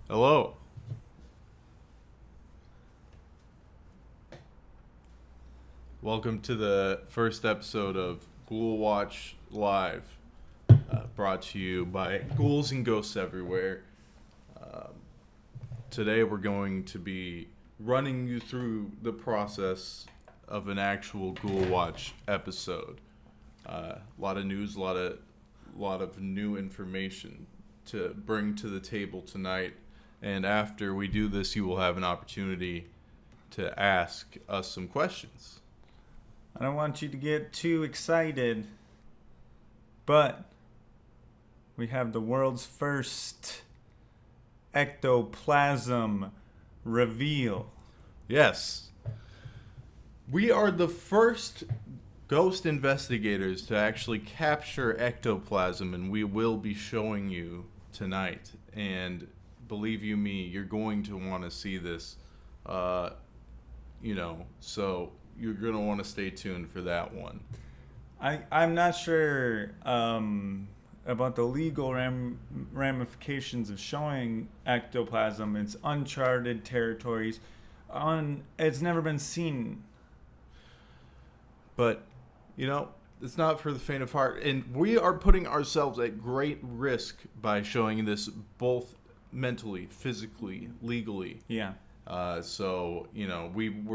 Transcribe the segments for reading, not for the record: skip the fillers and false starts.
Hello. Welcome to the first episode of Ghoulwatch Live, brought to you by Ghouls and Ghosts Everywhere. Um, Today we're going to be running you through the process of an actual Ghoulwatch episode. A lot of news, a lot of new information to bring to the table tonight. And after we do this, you will have an opportunity to ask us some questions. I don't want you to get too excited, but we have the world's first ectoplasm reveal. Yes. We are the first ghost investigators to actually capture ectoplasm, and we will be showing you tonight. And believe you me, you're going to want to see this. So you're going to want to stay tuned for that one. I'm not sure about the legal ramifications of showing ectoplasm. It's uncharted territories. It's never been seen. But, it's not for the faint of heart. And we are putting ourselves at great risk by showing this both mentally, physically, legally. Yeah. We're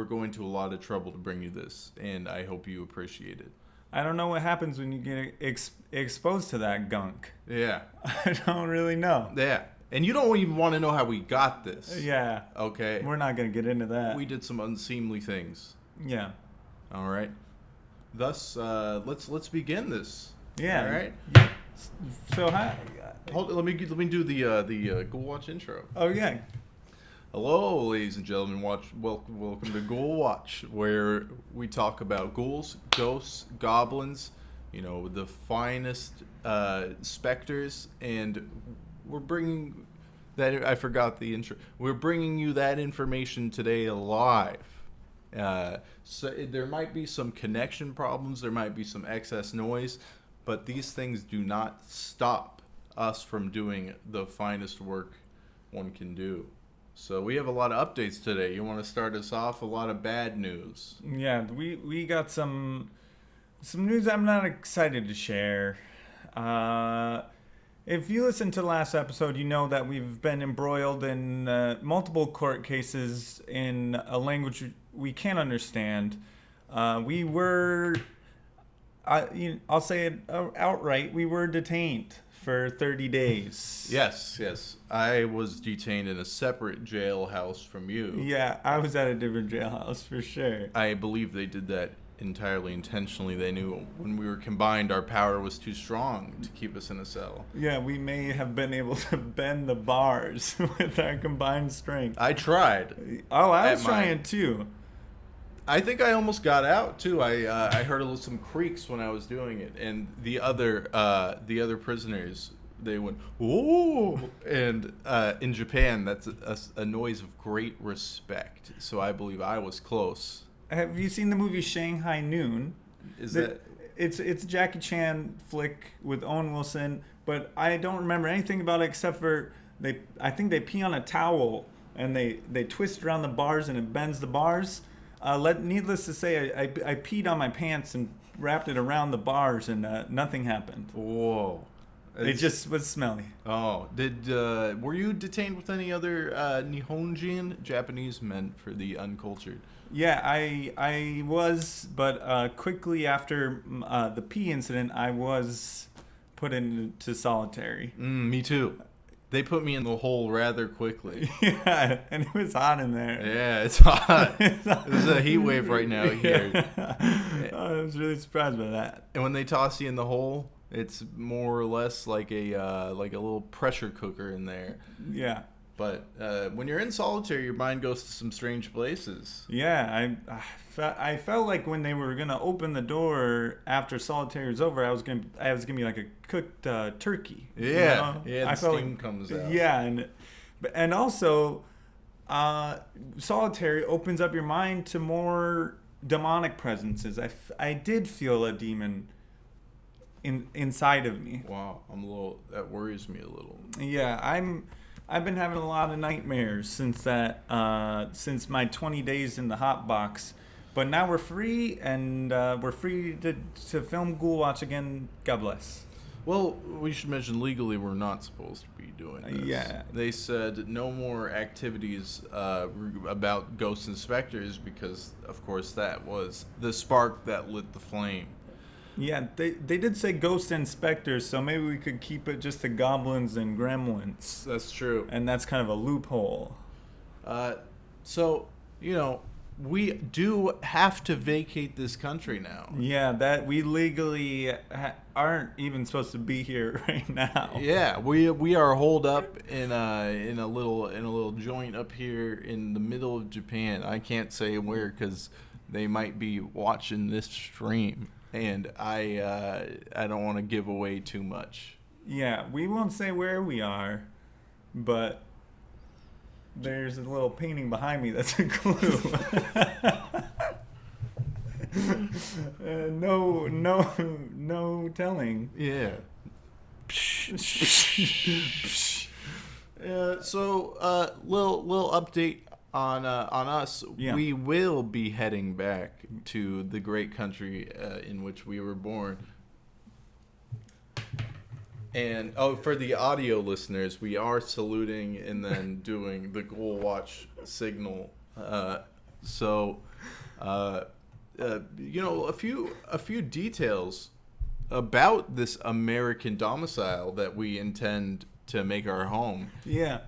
going to a lot of trouble to bring you this, and I hope you appreciate it. I don't know what happens when you get exposed to that gunk. Yeah. I don't really know. Yeah. And you don't even want to know how we got this. Yeah. Okay. We're not going to get into that. We did some unseemly things. Yeah. All right. Thus, let's begin this. Yeah. All right. So hi. Hold. Let me do the Ghoulwatch intro. Oh yeah. Hello, ladies and gentlemen. Welcome to Ghoulwatch, where we talk about ghouls, ghosts, goblins, the finest specters, and we're bringing that. I forgot the intro. We're bringing you that information today live. So there might be some connection problems. There might be some excess noise, but these things do not stop us from doing the finest work one can do. So we have a lot of updates today. You want to start us off? A lot of bad news. Yeah, we got some news I'm not excited to share. If you listened to the last episode, you know that we've been embroiled in multiple court cases in a language we can't understand. I'll say it outright, we were detained for 30 days. Yes. I was detained in a separate jailhouse from you. Yeah, I was at a different jailhouse for sure. I believe they did that entirely intentionally. They knew when we were combined, our power was too strong to keep us in a cell. Yeah, we may have been able to bend the bars with our combined strength. I tried. Oh, I was trying too. I think I almost got out too. I heard some creaks when I was doing it, and the other prisoners, they went whoa, and in Japan that's a noise of great respect. So I believe I was close. Have you seen the movie Shanghai Noon? It's a Jackie Chan flick with Owen Wilson, but I don't remember anything about it except for I think they pee on a towel and they twist around the bars and it bends the bars. Needless to say, I peed on my pants and wrapped it around the bars, and nothing happened. Whoa! It just was smelly. Oh, were you detained with any other Nihonjin, Japanese meant for the uncultured? Yeah, I was, but quickly after the pee incident, I was put into solitary. Me too. They put me in the hole rather quickly. Yeah, and it was hot in there. Yeah, it's hot. There's a heat wave right now here. Yeah. I was really surprised by that. And when they toss you in the hole, it's more or less like a little pressure cooker in there. Yeah. But when you're in solitary, your mind goes to some strange places. Yeah, I felt like when they were gonna open the door after solitary was over, I was gonna be like a cooked turkey. Yeah, you know? yeah. The steam comes out. Yeah, and also, solitary opens up your mind to more demonic presences. I did feel a demon inside of me. Wow, that worries me a little. Yeah, I've been having a lot of nightmares since my 20 days in the hot box. But now we're free, and we're free to film Ghoulwatch again. God bless. Well, we should mention legally we're not supposed to be doing this. Yeah. They said no more activities about ghost inspectors because, of course, that was the spark that lit the flame. Yeah, they did say ghost inspectors, so maybe we could keep it just to goblins and gremlins. That's true. And that's kind of a loophole. So, we do have to vacate this country now. Yeah, that we legally aren't even supposed to be here right now. Yeah, we are holed up in a little joint up here in the middle of Japan. I can't say where because they might be watching this stream, and I don't want to give away too much. Yeah, we won't say where we are, but there's a little painting behind me that's a clue. No telling. Yeah. So, little update on us. Yeah. We will be heading back to the great country in which we were born. And for the audio listeners, we are saluting and then doing the Ghoulwatch signal. A few details about this American domicile that we intend to make our home. Yeah.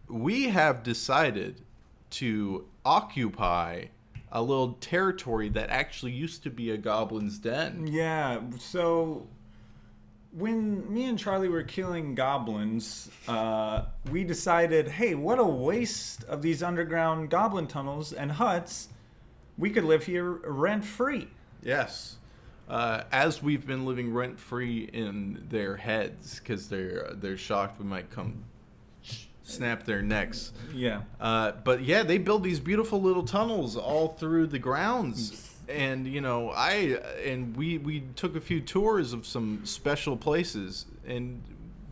We have decided to occupy a little territory that actually used to be a goblin's den. Yeah, so when me and Charlie were killing goblins, we decided, hey, what a waste of these underground goblin tunnels and huts. We could live here rent-free. Yes. As we've been living rent-free in their heads because they're shocked we might come snap their necks. Yeah. But yeah, they build these beautiful little tunnels all through the grounds. And we took a few tours of some special places and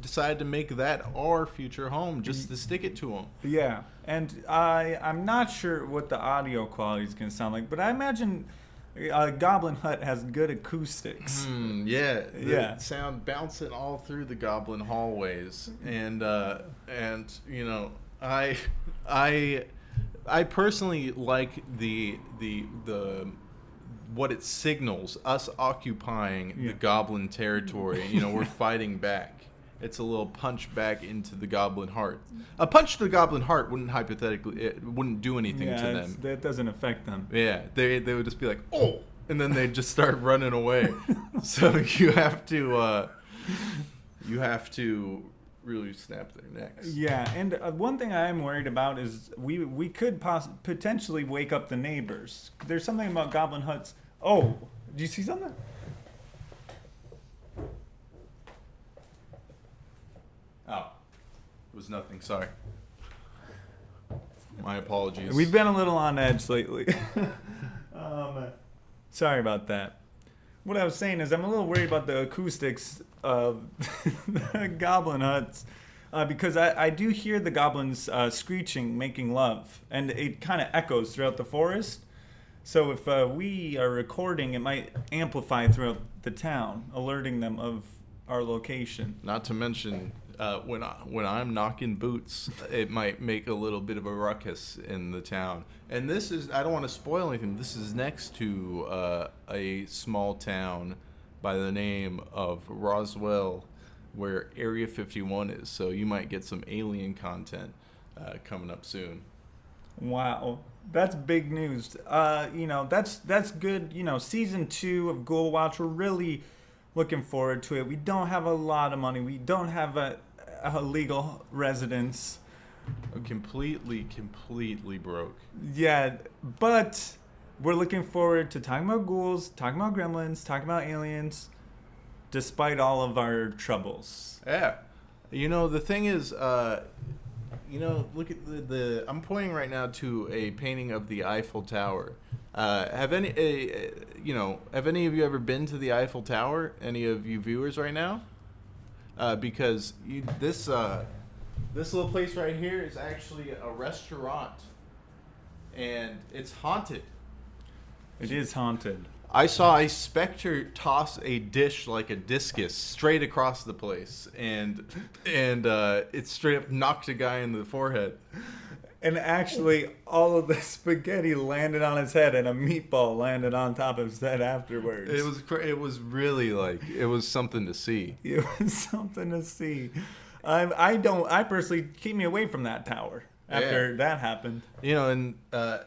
decided to make that our future home just to stick it to them. Yeah, and I'm not sure what the audio quality is going to sound like, but I imagine a goblin hut has good acoustics. The sound bouncing all through the goblin hallways, and I personally like the what it signals, us occupying the goblin territory. We're fighting back. It's a little punch back into the goblin heart. A punch to the goblin heart wouldn't do anything to them. That doesn't affect them. Yeah, they would just be like, oh, and then they'd just start running away. So you have to really snap their necks. Yeah, and one thing I am worried about is we could potentially wake up the neighbors. There's something about goblin huts. Oh, do you see something? Oh, it was nothing. Sorry. My apologies. We've been a little on edge lately. Sorry about that. What I was saying is I'm a little worried about the acoustics of the goblin huts because I do hear the goblins screeching, making love, and it kind of echoes throughout the forest. So if we are recording, it might amplify throughout the town, alerting them of our location. Not to mention, when I'm knocking boots, it might make a little bit of a ruckus in the town. And this is, I don't want to spoil anything, this is next to a small town by the name of Roswell, where Area 51 is. So you might get some alien content coming up soon. Wow. That's big news. That's good. Season 2 of Ghoulwatch, we're really looking forward to it. We don't have a lot of money. We don't have a legal residence. Completely broke. Yeah, but we're looking forward to talking about ghouls, talking about gremlins, talking about aliens, despite all of our troubles. Yeah. The thing is, look at the I'm pointing right now to a painting of the Eiffel Tower. Have any of you ever been to the Eiffel Tower? Any of you viewers right now? Because This little place right here is actually a restaurant, and it's haunted. It is haunted. I saw a specter toss a dish like a discus straight across the place, and it straight up knocked a guy in the forehead. And actually, all of the spaghetti landed on his head, and a meatball landed on top of his head afterwards. It was really it was something to see. It was something to see. I personally keep me away from that tower after that happened. And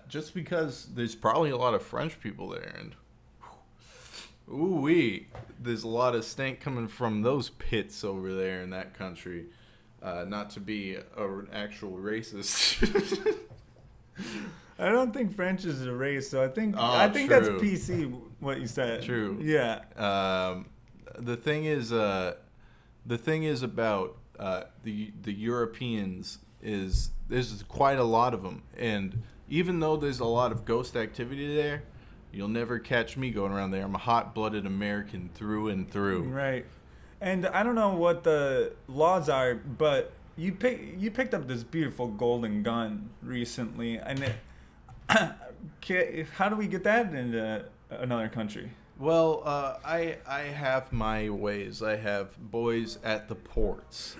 just because there's probably a lot of French people there, and there's a lot of stank coming from those pits over there in that country. Not to be an actual racist. I don't think French is a race, so I think true. that's PC what you said. True. Yeah. The thing is about the Europeans is there's quite a lot of them, and even though there's a lot of ghost activity there, you'll never catch me going around there. I'm a hot-blooded American through and through. Right. And I don't know what the laws are, but you picked up this beautiful golden gun recently, and how do we get that into another country? Well, I have my ways. I have boys at the ports.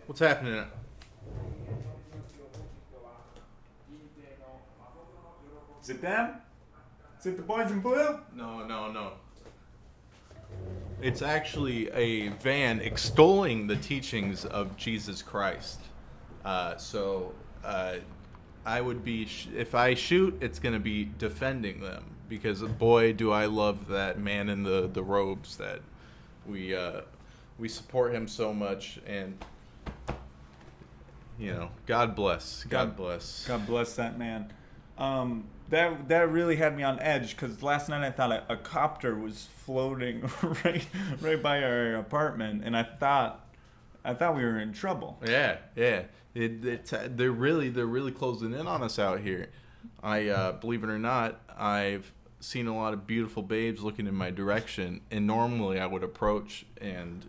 What's happening? Is it them? Is it the boys in blue? No. It's actually a van extolling the teachings of Jesus Christ. I would be, if I shoot, it's going to be defending them. Because, boy, do I love that man in the robes that we support him so much. And, God bless. God bless. God bless that man. That really had me on edge, because last night I thought a copter was floating right by our apartment, and I thought we were in trouble. Yeah. They're really closing in on us out here. I believe it or not, I've seen a lot of beautiful babes looking in my direction, and normally I would approach and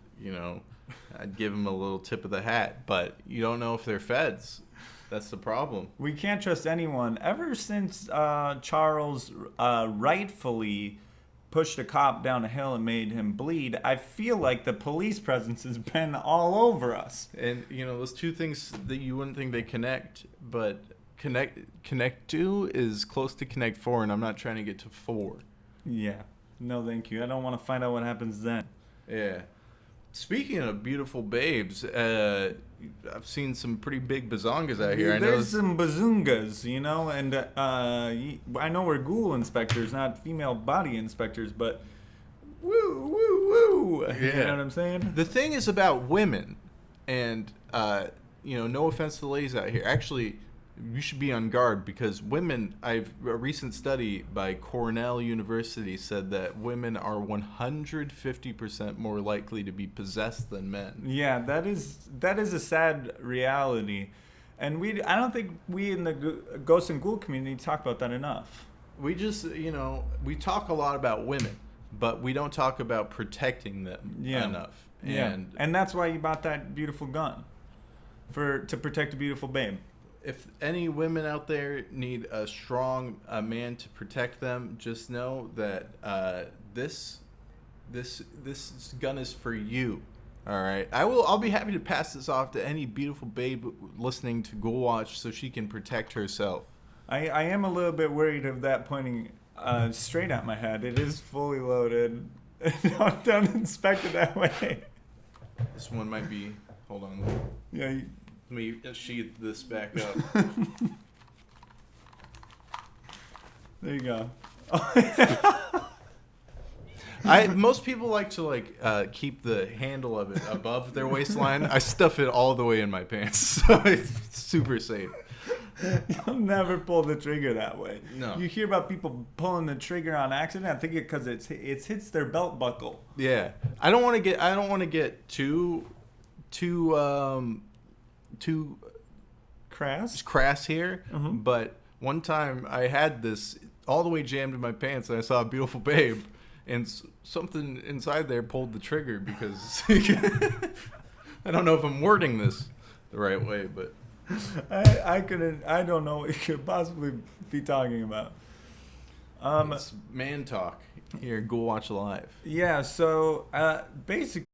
I'd give them a little tip of the hat, but you don't know if they're feds. That's the problem. We can't trust anyone. Ever since Charles rightfully pushed a cop down a hill and made him bleed, I feel like the police presence has been all over us. And, those two things that you wouldn't think they connect, but connect to is close to connect 4, and I'm not trying to get to 4. Yeah. No, thank you. I don't want to find out what happens then. Yeah. Speaking of beautiful babes, I've seen some pretty big bazongas out here. There's some bazungas, and I know we're ghoul inspectors, not female body inspectors, but woo. Yeah. You know what I'm saying? The thing is about women, and, no offense to the ladies out here. Actually, you should be on guard, because women, a recent study by Cornell University said that women are 150% more likely to be possessed than men. Yeah, that is a sad reality, and I don't think we in the ghost and ghoul community talk about that enough. We just, we talk a lot about women, but we don't talk about protecting them enough. And that's why you bought that beautiful gun, to protect a beautiful babe. If any women out there need a strong man to protect them, just know that this gun is for you. All right, I'll be happy to pass this off to any beautiful babe listening to Ghoulwatch so she can protect herself. I am a little bit worried of that pointing straight at my head. It is fully loaded. Don't inspect it that way. This one might be. Hold on. Yeah. Let me sheath this back up. There you go. Most people like to keep the handle of it above their waistline. I stuff it all the way in my pants, so it's super safe. You'll never pull the trigger that way. No. You hear about people pulling the trigger on accident. I think it because it hits their belt buckle. Yeah, I don't want to get too crass here, Mm-hmm. but one time I had this all the way jammed in my pants, and I saw a beautiful babe, and something inside there pulled the trigger because I don't know if I'm wording this the right way, but I don't know what you could possibly be talking about. it's man talk here, Ghoulwatch Live. Yeah, so basically